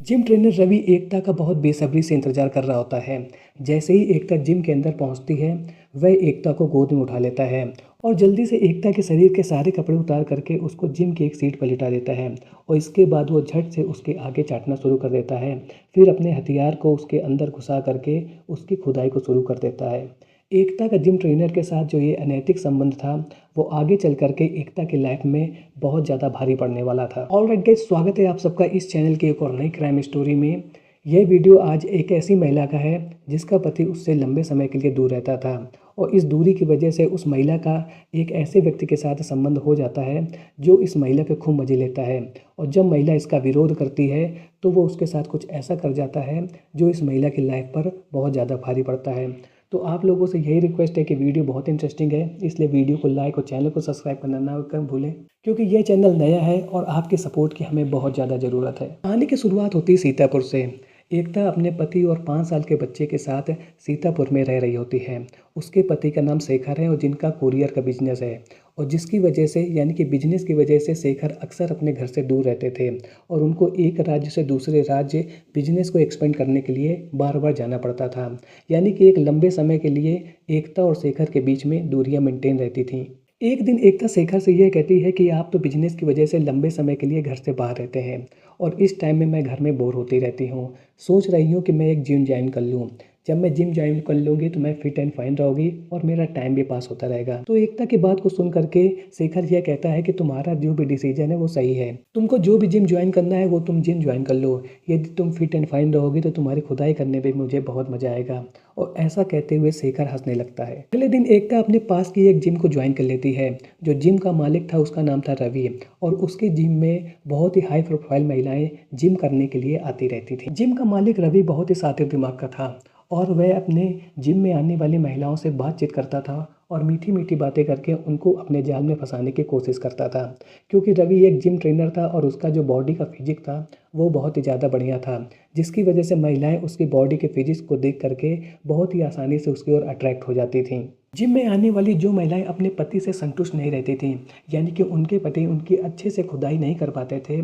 Gym trainer Ravi एकता का बहुत बेसब्री से इंतजार कर रहा होता है। जैसे ही एकता जिम के अंदर पहुंचती है, वह एकता को गोद में उठा लेता है और जल्दी से एकता के शरीर के सारे कपड़े उतार करके उसको जिम की एक सीट पर लिटा देता है और इसके बाद वो झट से उसके आगे चाटना शुरू कर देता है। फिर अपने हथियार को उसके अंदर घुसा करके उसकी खुदाई को शुरू कर देता है। एकता का जिम ट्रेनर के साथ जो ये अनैतिक संबंध था, वो आगे चल करके एकता की लाइफ में बहुत ज़्यादा भारी पड़ने वाला था। ऑलराइट गाइस, स्वागत है आप सबका इस चैनल की एक और नई क्राइम स्टोरी में। यह वीडियो आज एक ऐसी महिला का है जिसका पति उससे लंबे समय के लिए दूर रहता था और इस दूरी की वजह से उस महिला का एक ऐसे व्यक्ति के साथ संबंध हो जाता है जो इस महिला के खूब मज़े लेता है। और जब महिला इसका विरोध करती है तो वो उसके साथ कुछ ऐसा कर जाता है जो इस महिला की लाइफ पर बहुत ज़्यादा भारी पड़ता है। तो आप लोगों से यही रिक्वेस्ट है कि वीडियो बहुत इंटरेस्टिंग है, इसलिए वीडियो को लाइक और चैनल को सब्सक्राइब करना ना भूलें, क्योंकि यह चैनल नया है और आपके सपोर्ट की हमें बहुत ज़्यादा ज़रूरत है। कहानी की शुरुआत होती है सीतापुर से। एकता अपने पति और 5 साल के बच्चे के साथ सीतापुर में रह रही होती है। उसके पति का नाम शेखर है और जिनका कुरियर का बिजनेस है, और जिसकी वजह से यानी कि बिजनेस की वजह से शेखर अक्सर अपने घर से दूर रहते थे और उनको एक राज्य से दूसरे राज्य बिजनेस को एक्सपेंड करने के लिए बार बार जाना पड़ता था। यानी कि एक लंबे समय के लिए एकता और शेखर के बीच में दूरियां मेंटेन रहती थीं। एक दिन एकता शेखर से यह कहती है कि आप तो बिजनेस की वजह से लंबे समय के लिए घर से बाहर रहते हैं और इस टाइम में मैं घर में बोर होती रहती हूँ। सोच रही हूँ कि मैं एक जिम ज्वाइन कर लूँ। जब मैं जिम ज्वाइन कर लूँगी तो मैं फिट एंड फाइन रहूँगी और मेरा टाइम भी पास होता रहेगा। तो एकता की बात को सुन करके शेखर यह कहता है कि तुम्हारा जो भी डिसीजन है वो सही है। तुमको जो भी जिम ज्वाइन करना है वो तुम जिम ज्वाइन कर लो। यदि तुम फिट एंड फाइन रहोगी तो तुम्हारी खुदाई करने में मुझे बहुत मजा आएगा। और ऐसा कहते हुए शेखर हंसने लगता है। अगले दिन एकता अपने पास की एक जिम को ज्वाइन कर लेती है। जो जिम का मालिक था उसका नाम था रवि, और उसके जिम में बहुत ही हाई प्रोफाइल महिलाएं जिम करने के लिए आती रहती थी। जिम का मालिक रवि बहुत ही शातिर दिमाग का था और वह अपने जिम में आने वाली महिलाओं से बातचीत करता था और मीठी मीठी बातें करके उनको अपने जाल में फंसाने की कोशिश करता था। क्योंकि रवि एक जिम ट्रेनर था और उसका जो बॉडी का फिजिक था वो बहुत ही ज़्यादा बढ़िया था, जिसकी वजह से महिलाएं उसकी बॉडी के फिजिक्स को देख करके बहुत ही आसानी से उसकी ओर अट्रैक्ट हो जाती थीं। जिम में आने वाली जो महिलाएं अपने पति से संतुष्ट नहीं रहती थीं, यानी कि उनके पति उनकी अच्छे से खुदाई नहीं कर पाते थे,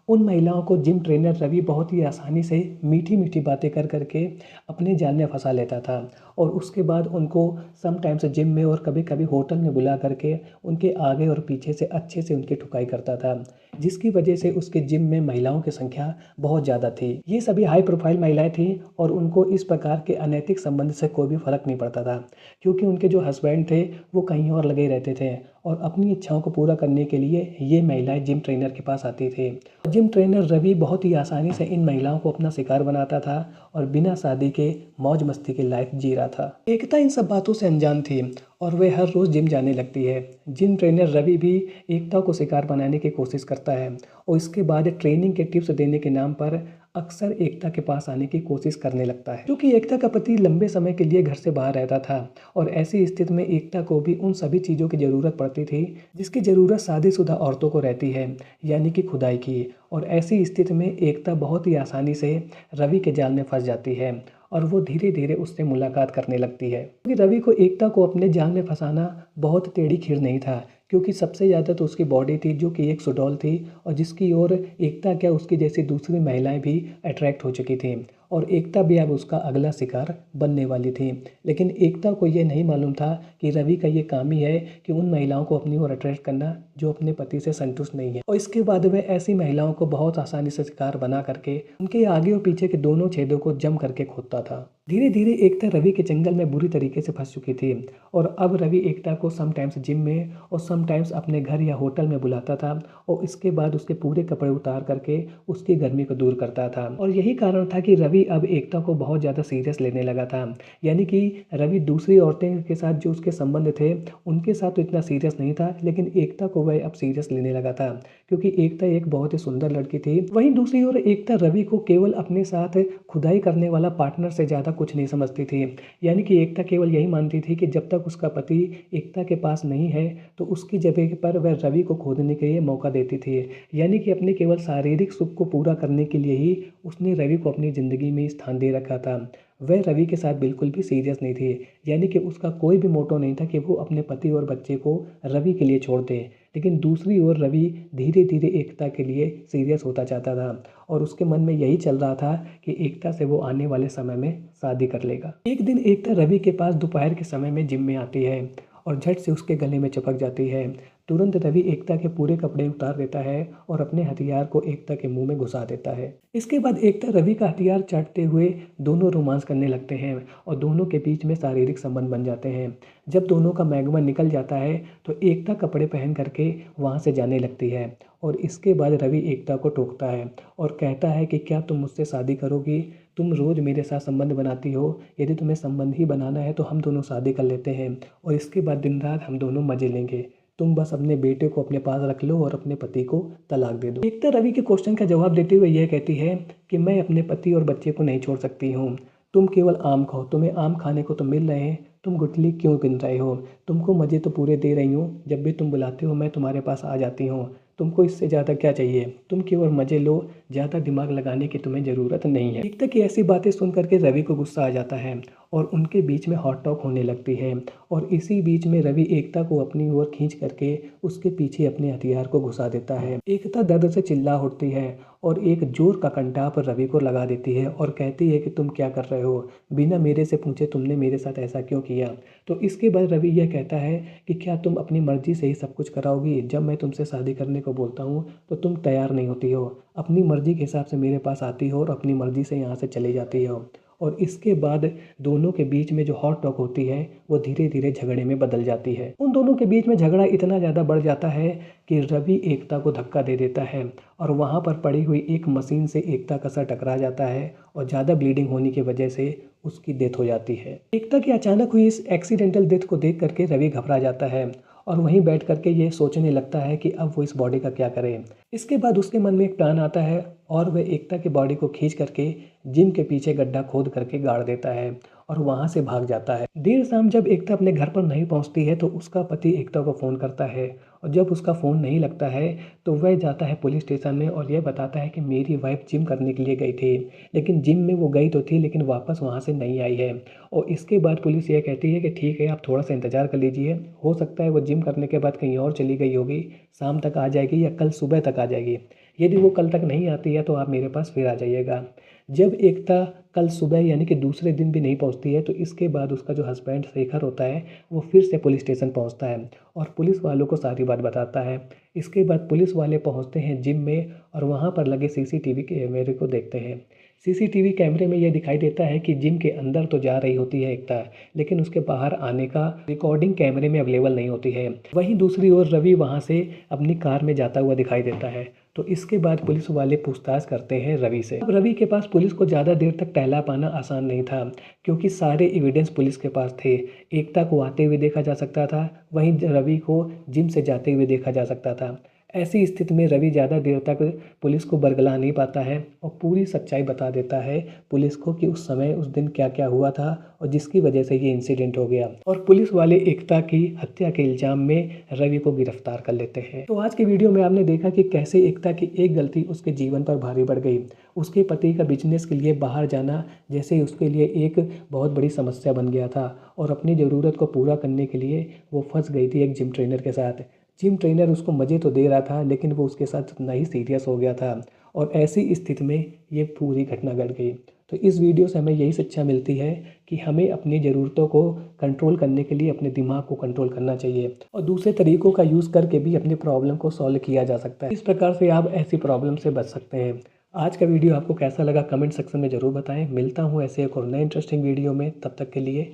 उन महिलाओं को जिम ट्रेनर रवि बहुत ही आसानी से मीठी मीठी बातें कर करके अपने जाल में फंसा लेता था और उसके बाद उनको समटाइम्स जिम में और कभी कभी होटल में बुला करके उनके आगे और पीछे से अच्छे से उनकी ठुकाई करता था, जिसकी वजह से उसके जिम में महिलाओं की संख्या बहुत ज़्यादा थी। ये सभी हाई प्रोफाइल महिलाएं थीं और उनको इस प्रकार के अनैतिक संबंध से कोई भी फर्क नहीं पड़ता था, क्योंकि उनके जो हस्बैंड थे वो कहीं और लगे रहते थे और अपनी इच्छाओं को पूरा करने के लिए ये महिलाएं जिम ट्रेनर के पास आती थी। जिम ट्रेनर रवि बहुत ही आसानी से इन महिलाओं को अपना शिकार बनाता था और बिना शादी के मौज मस्ती की लाइफ जी रहा था। एकता इन सब बातों से अनजान थी और वह हर रोज़ जिम जाने लगती है। जिम ट्रेनर रवि भी एकता को शिकार बनाने की कोशिश करता है और इसके बाद ट्रेनिंग के टिप्स देने के नाम पर अक्सर एकता के पास आने की कोशिश करने लगता है। क्योंकि एकता का पति लंबे समय के लिए घर से बाहर रहता था और ऐसी स्थिति में एकता को भी उन सभी चीज़ों की ज़रूरत पड़ती थी जिसकी ज़रूरत शादीशुदा औरतों को रहती है, यानी कि खुदाई की। और ऐसी स्थिति में एकता बहुत ही आसानी से रवि के जाल में फंस जाती है और वो धीरे धीरे उससे मुलाकात करने लगती है। क्योंकि रवि को एकता को अपने जाल में फंसाना बहुत टेढ़ी खीर नहीं था, क्योंकि सबसे ज़्यादा तो उसकी बॉडी थी जो कि एक सुडौल थी और जिसकी ओर एकता क्या उसकी जैसी दूसरी महिलाएं भी अट्रैक्ट हो चुकी थीं और एकता भी अब उसका अगला शिकार बनने वाली थी। लेकिन एकता को ये नहीं मालूम था कि रवि का ये काम ही है कि उन महिलाओं को अपनी ओर अट्रैक्ट करना जो अपने पति से संतुष्ट नहीं है, और इसके बाद वह ऐसी महिलाओं को बहुत आसानी से शिकार बना करके उनके आगे और पीछे के दोनों छेदों को जम करके खोदता था। धीरे धीरे एकता रवि के जंगल में बुरी तरीके से फंस चुकी थी और अब रवि एकता को समटाइम्स जिम में और समटाइम्स अपने घर या होटल में बुलाता था और इसके बाद उसके पूरे कपड़े उतार करके उसकी गर्मी को दूर करता था। और यही कारण था कि रवि अब एकता को बहुत ज़्यादा सीरियस लेने लगा था, यानी कि रवि दूसरी औरतें के साथ जो उसके संबंध थे उनके साथ तो इतना सीरियस नहीं था, लेकिन एकता को वह अब सीरियस लेने लगा था क्योंकि एकता एक बहुत ही सुंदर लड़की थी। वहीं दूसरी ओर एकता रवि को केवल अपने साथ खुदाई करने वाला पार्टनर से ज़्यादा कुछ नहीं समझती थी, यानी कि एकता केवल यही मानती थी कि जब तक उसका पति एकता के पास नहीं है तो उसकी जगह पर वह रवि को खोदने के लिए मौका देती थी, यानी कि अपने केवल शारीरिक सुख को पूरा करने के लिए ही उसने रवि को अपनी ज़िंदगी में स्थान दे रखा था। वह रवि के साथ बिल्कुल भी सीरियस नहीं थी, यानी कि उसका कोई भी मोटो नहीं था कि वो अपने पति और बच्चे को रवि के लिए छोड़ दे। लेकिन दूसरी ओर रवि धीरे धीरे एकता के लिए सीरियस होता चाहता था और उसके मन में यही चल रहा था कि एकता से वो आने वाले समय में शादी कर लेगा। एक दिन एकता रवि के पास दोपहर के समय में जिम में आती है और झट से उसके गले में चिपक जाती है। तुरंत रवि एकता के पूरे कपड़े उतार देता है और अपने हथियार को एकता के मुंह में घुसा देता है। इसके बाद एकता रवि का हथियार चाटते हुए दोनों रोमांस करने लगते हैं और दोनों के बीच में शारीरिक संबंध बन जाते हैं। जब दोनों का मैगमा निकल जाता है तो एकता कपड़े पहन करके वहाँ से जाने लगती है और इसके बाद रवि एकता को टोकता है और कहता है कि क्या तुम मुझसे शादी करोगी? तुम रोज़ मेरे साथ संबंध बनाती हो, यदि तुम्हें संबंध ही बनाना है तो हम दोनों शादी कर लेते हैं और इसके बाद दिन रात हम दोनों मज़े लेंगे। तुम बस अपने बेटे को अपने पास रख लो और अपने पति को तलाक दे दो। एकता रवि के क्वेश्चन का जवाब देते हुए यह कहती है कि मैं अपने पति और बच्चे को नहीं छोड़ सकती हूँ। तुम केवल आम खाओ, तुम्हें आम खाने को तो मिल रहे हैं, तुम गुठली क्यों गिन रहे हो? तुमको मज़े तो पूरे दे रही हूँ, जब भी तुम बुलाते हो मैं तुम्हारे पास आ जाती हूँ। तुमको इससे ज़्यादा क्या चाहिए? तुम केवल मज़े लो, ज़्यादा दिमाग लगाने की तुम्हें ज़रूरत नहीं है। एकता की ऐसी बातें सुन करके रवि को गुस्सा आ जाता है और उनके बीच में हॉट टॉक होने लगती है और इसी बीच में रवि एकता को अपनी ओर खींच करके उसके पीछे अपने हथियार को घुसा देता है। एकता दर्द से चिल्ला उठती है और एक जोर का कंटाप रवि को लगा देती है और कहती है कि तुम क्या कर रहे हो? बिना मेरे से पूछे तुमने मेरे साथ ऐसा क्यों किया? तो इसके बाद रवि यह कहता है कि क्या तुम अपनी मर्ज़ी से ही सब कुछ कराओगी? जब मैं तुमसे शादी करने को बोलता हूँ तो तुम तैयार नहीं होती हो, अपनी मर्ज़ी के हिसाब से मेरे पास आती हो और अपनी मर्ज़ी से यहाँ से चली जाती हो। और इसके बाद दोनों के बीच में जो हॉट टॉक होती है वो धीरे धीरे झगड़े में बदल जाती है। उन दोनों के बीच में झगड़ा इतना ज़्यादा बढ़ जाता है कि रवि एकता को धक्का दे देता है और वहाँ पर पड़ी हुई एक मशीन से एकता का सर टकरा जाता है और ज़्यादा ब्लीडिंग होने की वजह से उसकी डेथ हो जाती है। एकता की अचानक हुई इस एक्सीडेंटल डेथ को देख करके रवि घबरा जाता है और वहीं बैठ करके ये सोचने लगता है कि अब वो इस बॉडी का क्या करे। इसके बाद उसके मन में एक प्लान आता है और वह एकता की बॉडी को खींच करके जिम के पीछे गड्ढा खोद करके गाड़ देता है और वहाँ से भाग जाता है। देर शाम जब एकता अपने घर पर नहीं पहुँचती है तो उसका पति एकता को फ़ोन करता है और जब उसका फ़ोन नहीं लगता है तो वह जाता है पुलिस स्टेशन में और यह बताता है कि मेरी वाइफ जिम करने के लिए गई थी, लेकिन जिम में वो गई तो थी लेकिन वापस वहाँ से नहीं आई है। और इसके बाद पुलिस यह कहती है कि ठीक है, आप थोड़ा सा इंतज़ार कर लीजिए, हो सकता है वो जिम करने के बाद कहीं और चली गई होगी, शाम तक आ जाएगी या कल सुबह तक आ जाएगी। यदि वो कल तक नहीं आती है तो आप मेरे पास फिर आ जाइएगा। जब एकता कल सुबह यानी कि दूसरे दिन भी नहीं पहुंचती है तो इसके बाद उसका जो हस्बैंड शेखर होता है वो फिर से पुलिस स्टेशन पहुंचता है और पुलिस वालों को सारी बात बताता है। इसके बाद पुलिस वाले पहुंचते हैं जिम में और वहां पर लगे सीसीटीवी कैमरे को देखते हैं। सीसीटीवी कैमरे में यह दिखाई देता है कि जिम के अंदर तो जा रही होती है एकता, लेकिन उसके बाहर आने का रिकॉर्डिंग कैमरे में अवेलेबल नहीं होती है। वहीं दूसरी ओर रवि वहां से अपनी कार में जाता हुआ दिखाई देता है। तो इसके बाद पुलिस वाले पूछताछ करते हैं रवि से। अब रवि के पास पुलिस को ज़्यादा देर तक टहला पाना आसान नहीं था क्योंकि सारे एविडेंस पुलिस के पास थे। एकता को आते हुए देखा जा सकता था, वहीं रवि को जिम से जाते हुए देखा जा सकता था। ऐसी स्थिति में रवि ज़्यादा देर तक पुलिस को बरगला नहीं पाता है और पूरी सच्चाई बता देता है पुलिस को कि उस समय उस दिन क्या क्या हुआ था और जिसकी वजह से ये इंसिडेंट हो गया। और पुलिस वाले एकता की हत्या के इल्ज़ाम में रवि को गिरफ्तार कर लेते हैं। तो आज के वीडियो में आपने देखा कि कैसे एकता की एक गलती उसके जीवन पर भारी पड़ गई। उसके पति का बिजनेस के लिए बाहर जाना जैसे उसके लिए एक बहुत बड़ी समस्या बन गया था और अपनी ज़रूरत को पूरा करने के लिए वो फंस गई थी एक जिम ट्रेनर के साथ। जिम ट्रेनर उसको मज़े तो दे रहा था लेकिन वो उसके साथ उतना ही सीरियस हो गया था और ऐसी स्थिति में ये पूरी घटना घट गई। तो इस वीडियो से हमें यही शिक्षा मिलती है कि हमें अपनी ज़रूरतों को कंट्रोल करने के लिए अपने दिमाग को कंट्रोल करना चाहिए और दूसरे तरीकों का यूज़ करके भी अपनी प्रॉब्लम को सॉल्व किया जा सकता है। इस प्रकार से आप ऐसी प्रॉब्लम से बच सकते हैं। आज का वीडियो आपको कैसा लगा कमेंट सेक्शन में ज़रूर बताएं। मिलता हूँ ऐसे एक और नए इंटरेस्टिंग वीडियो में, तब तक के लिए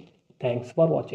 थैंक्स फॉर वॉचिंग।